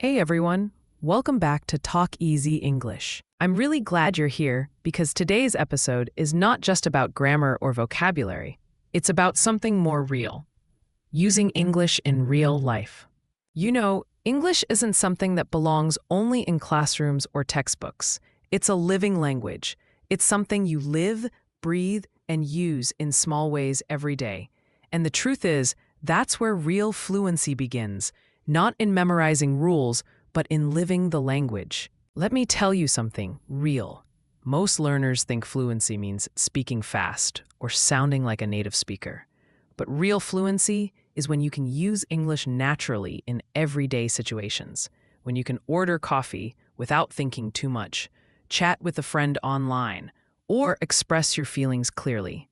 Hey everyone, welcome back to TalkEasy English. I'm really glad you're here because today's episode is not just about grammar or vocabulary. It's about something more real, using English in real life. You know, English isn't something that belongs only in classrooms or textbooks. It's a living language. It's something you live, breathe, and use in small ways every day. And the truth is, that's where real fluency begins. Not in memorizing rules, but in living the language. Let me tell you something real. Most learners think fluency means speaking fast or sounding like a native speaker. But real fluency is when you can use English naturally in everyday situations. When you can order coffee without thinking too much, chat with a friend online, or express your feelings clearly.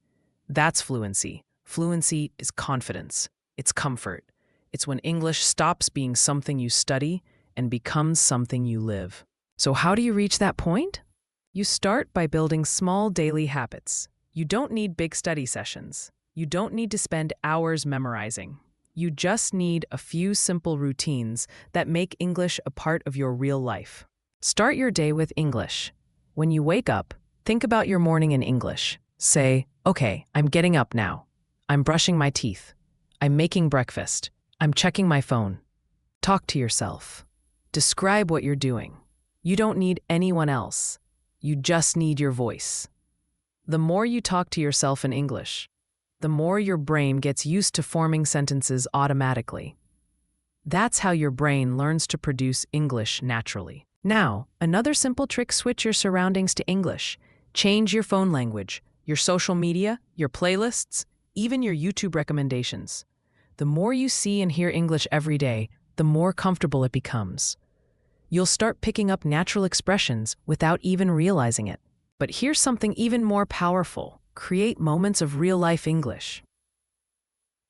That's fluency. Fluency is confidence. It's comfort. It's when English stops being something you study and becomes something you live. So how do you reach that point? You start by building small daily habits. You don't need big study sessions. You don't need to spend hours memorizing. You just need a few simple routines that make English a part of your real life. Start your day with English. When you wake up, think about your morning in English. Say, okay, I'm getting up now. I'm brushing my teeth. I'm making breakfast. I'm checking my phone. Talk to yourself. Describe what you're doing. You don't need anyone else. You just need your voice. The more you talk to yourself in English, the more your brain gets used to forming sentences automatically. That's how your brain learns to produce English naturally. Now, another simple trick: switch your surroundings to English. Change your phone language, your social media, your playlists, even your YouTube recommendations. The more you see and hear English every day, the more comfortable it becomes. You'll start picking up natural expressions without even realizing it. But here's something even more powerful: create moments of real-life English.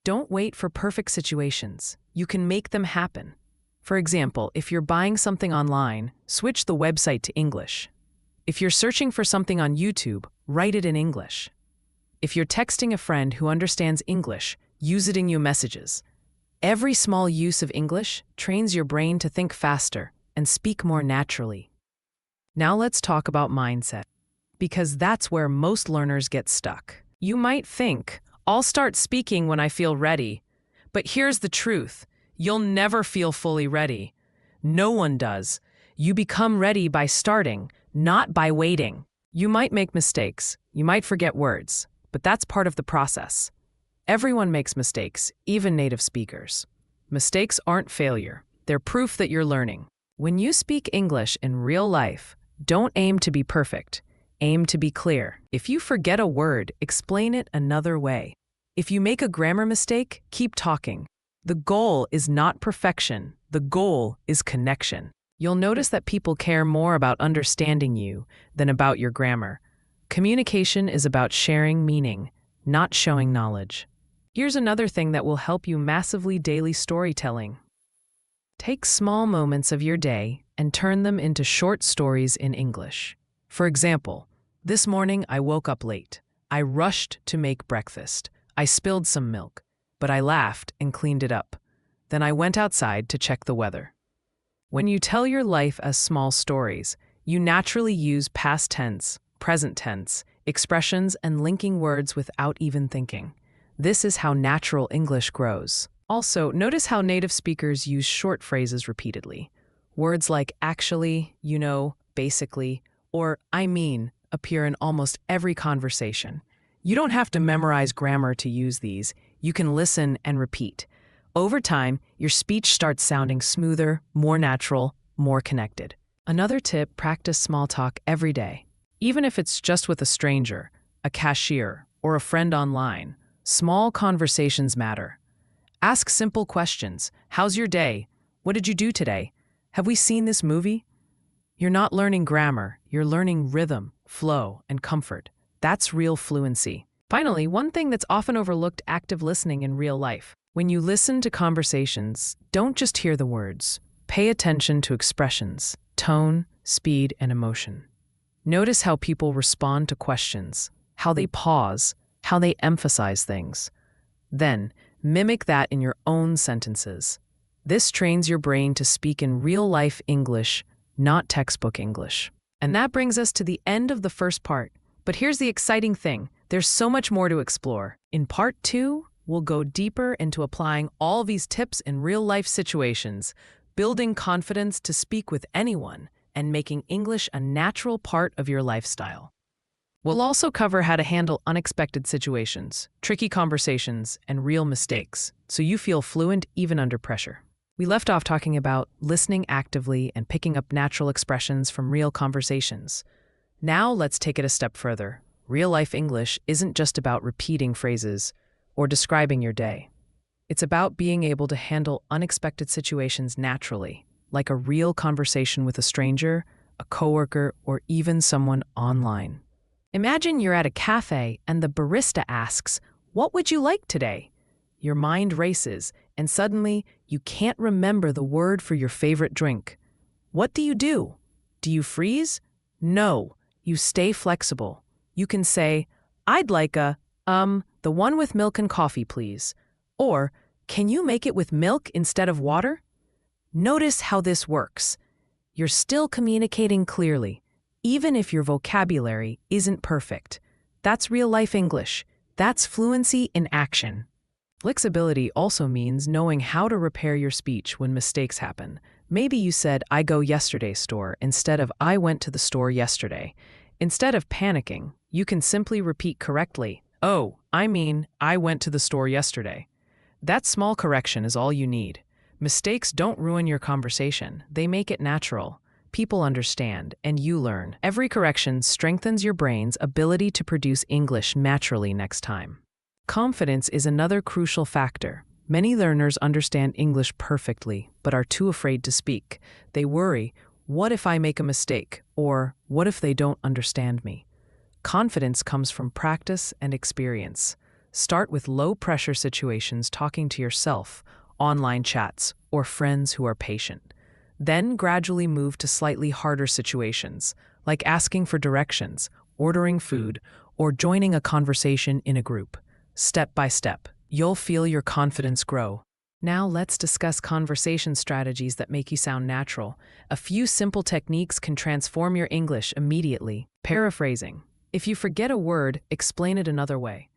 Don't wait for perfect situations. You can make them happen. For example, if you're buying something online, switch the website to English. If you're searching for something on YouTube, write it in English. If you're texting a friend who understands English, use it in your messages. Every small use of English trains your brain to think faster and speak more naturally. Now let's talk about mindset, because that's where most learners get stuck. You might think, I'll start speaking when I feel ready. But here's the truth: you'll never feel fully ready. No one does. You become ready by starting, not by waiting. You might make mistakes. You might forget words, but that's part of the process. Everyone makes mistakes, even native speakers. Mistakes aren't failure. They're proof that you're learning. When you speak English in real life, don't aim to be perfect. Aim to be clear. If you forget a word, explain it another way. If you make a grammar mistake, keep talking. The goal is not perfection. The goal is connection. You'll notice that people care more about understanding you than about your grammar. Communication is about sharing meaning, not showing knowledge. Here's another thing that will help you massively: daily storytelling. Take small moments of your day and turn them into short stories in English. For example, this morning I woke up late. I rushed to make breakfast. I spilled some milk, but I laughed and cleaned it up. Then I went outside to check the weather. When you tell your life as small stories, you naturally use past tense, present tense, expressions, and linking words without even thinking. This is how natural English grows. Also, notice how native speakers use short phrases repeatedly. Words like actually, you know, basically, or I mean appear in almost every conversation. You don't have to memorize grammar to use these. You can listen and repeat. Over time, your speech starts sounding smoother, more natural, more connected. Another tip: practice small talk every day. Even if it's just with a stranger, a cashier, or a friend online, small conversations matter. Ask simple questions. How's your day? What did you do today? Have we seen this movie? You're not learning grammar. You're learning rhythm, flow, and comfort. That's real fluency. Finally, one thing that's often overlooked: active listening in real life. When you listen to conversations, don't just hear the words. Pay attention to expressions, tone, speed, and emotion. Notice how people respond to questions, how they pause, how they emphasize things. Then, mimic that in your own sentences. This trains your brain to speak in real-life English, not textbook English. And that brings us to the end of the first part. But here's the exciting thing. There's so much more to explore. In part 2, we'll go deeper into applying all these tips in real-life situations, building confidence to speak with anyone, and making English a natural part of your lifestyle. We'll also cover how to handle unexpected situations, tricky conversations, and real mistakes, so you feel fluent even under pressure. We left off talking about listening actively and picking up natural expressions from real conversations. Now let's take it a step further. Real-life English isn't just about repeating phrases or describing your day. It's about being able to handle unexpected situations naturally, like a real conversation with a stranger, a coworker, or even someone online. Imagine you're at a cafe and the barista asks, "What would you like today?" Your mind races, and suddenly you can't remember the word for your favorite drink. What do? Do you freeze? No, you stay flexible. You can say, "I'd like the one with milk and coffee, please." Or, "Can you make it with milk instead of water?" Notice how this works. You're still communicating clearly, even if your vocabulary isn't perfect. That's real-life English. That's fluency in action. Flexibility also means knowing how to repair your speech when mistakes happen. Maybe you said, "I go yesterday store," instead of "I went to the store yesterday." Instead of panicking, you can simply repeat correctly, "Oh, I went to the store yesterday." That small correction is all you need. Mistakes don't ruin your conversation. They make it natural. People understand, and you learn. Every correction strengthens your brain's ability to produce English naturally next time. Confidence is another crucial factor. Many learners understand English perfectly, but are too afraid to speak. They worry, "What if I make a mistake?" Or, "What if they don't understand me?" Confidence comes from practice and experience. Start with low-pressure situations talking to yourself, online chats, or friends who are patient. Then gradually move to slightly harder situations, like asking for directions, ordering food, or joining a conversation in a group. Step by step, you'll feel your confidence grow. Now let's discuss conversation strategies that make you sound natural. A few simple techniques can transform your English immediately. Paraphrasing. If you forget a word, explain it another way.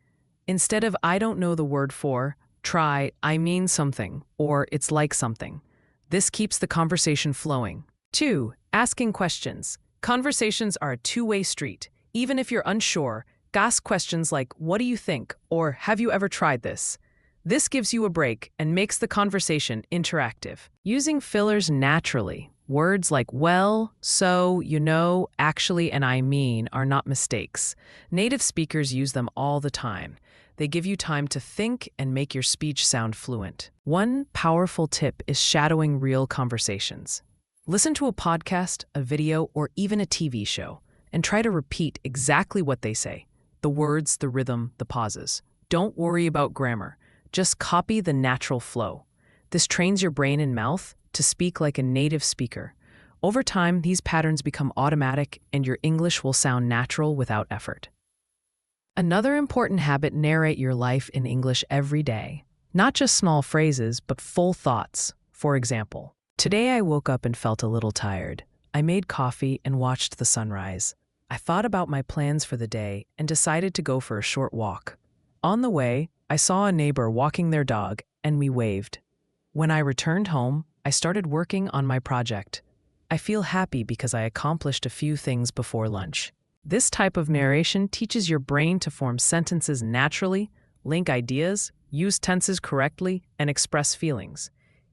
Instead of "I don't know the word for," try "I mean something," or "it's like something." This keeps the conversation flowing. 2. Asking questions. Conversations are a two-way street. Even if you're unsure, ask questions like, "What do you think?" or "Have you ever tried this?" This gives you a break and makes the conversation interactive. Using fillers naturally. Words like "well," "so," "you know," "actually," and "I mean" are not mistakes. Native speakers use them all the time. They give you time to think and make your speech sound fluent. One powerful tip is shadowing real conversations. Listen to a podcast, a video, or even a TV show, and try to repeat exactly what they say. The words, the rhythm, the pauses. Don't worry about grammar. Just copy the natural flow. This trains your brain and mouth to speak like a native speaker. Over time, these patterns become automatic, and your English will sound natural without effort. Another important habit: narrate your life in English every day. Not just small phrases, but full thoughts. For example, "Today I woke up and felt a little tired. I made coffee and watched the sunrise. I thought about my plans for the day and decided to go for a short walk. On the way, I saw a neighbor walking their dog and we waved. When I returned home, I started working on my project. I feel happy because I accomplished a few things before lunch." This type of narration teaches your brain to form sentences naturally, link ideas, use tenses correctly, and express feelings.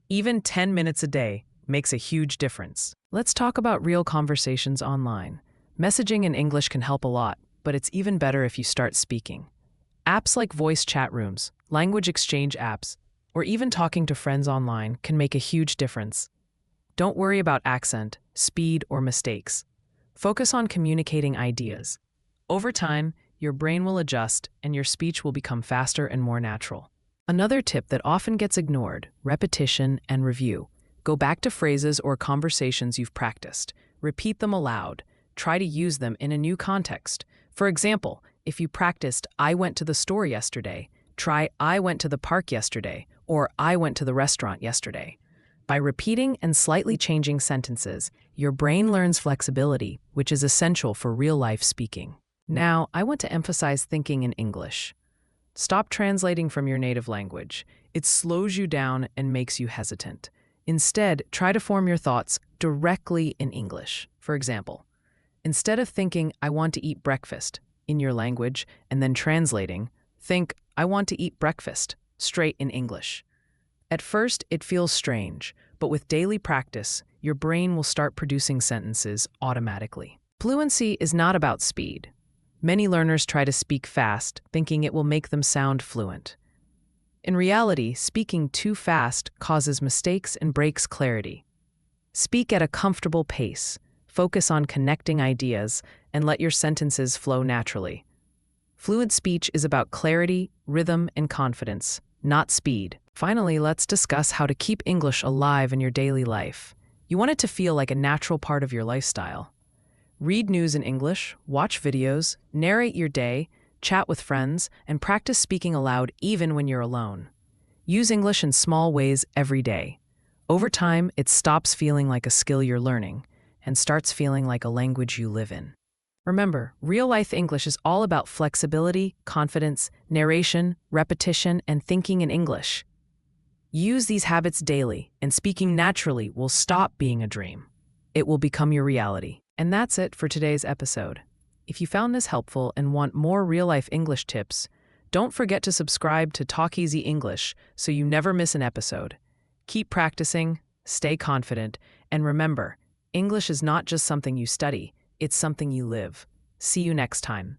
Even 10 minutes a day makes a huge difference. Let's talk about real conversations online. Messaging in English can help a lot, but it's even better if you start speaking. Apps like voice chat rooms, language exchange apps, or even talking to friends online can make a huge difference. Don't worry about accent, speed, or mistakes. Focus on communicating ideas. Over time, your brain will adjust and your speech will become faster and more natural. Another tip that often gets ignored: repetition and review. Go back to phrases or conversations you've practiced. Repeat them aloud. Try to use them in a new context. For example, if you practiced "I went to the store yesterday," try "I went to the park yesterday," or "I went to the restaurant yesterday." By repeating and slightly changing sentences, your brain learns flexibility, which is essential for real-life speaking. Now, I want to emphasize thinking in English. Stop translating from your native language. It slows you down and makes you hesitant. Instead, try to form your thoughts directly in English. For example, instead of thinking, I want to eat breakfast in your language and then translating, think, I want to eat breakfast straight in English. At first, it feels strange, but with daily practice, your brain will start producing sentences automatically. Fluency is not about speed. Many learners try to speak fast, thinking it will make them sound fluent. In reality, speaking too fast causes mistakes and breaks clarity. Speak at a comfortable pace, focus on connecting ideas, and let your sentences flow naturally. Fluent speech is about clarity, rhythm, and confidence, not speed. Finally, let's discuss how to keep English alive in your daily life. You want it to feel like a natural part of your lifestyle. Read news in English, watch videos, narrate your day, chat with friends, and practice speaking aloud even when you're alone. Use English in small ways every day. Over time, it stops feeling like a skill you're learning and starts feeling like a language you live in. Remember, real-life English is all about flexibility, confidence, narration, repetition, and thinking in English. Use these habits daily, and speaking naturally will stop being a dream. It will become your reality. And that's it for today's episode. If you found this helpful and want more real-life English tips, don't forget to subscribe to TalkEasy English so you never miss an episode. Keep practicing, stay confident, and remember, English is not just something you study, it's something you live. See you next time.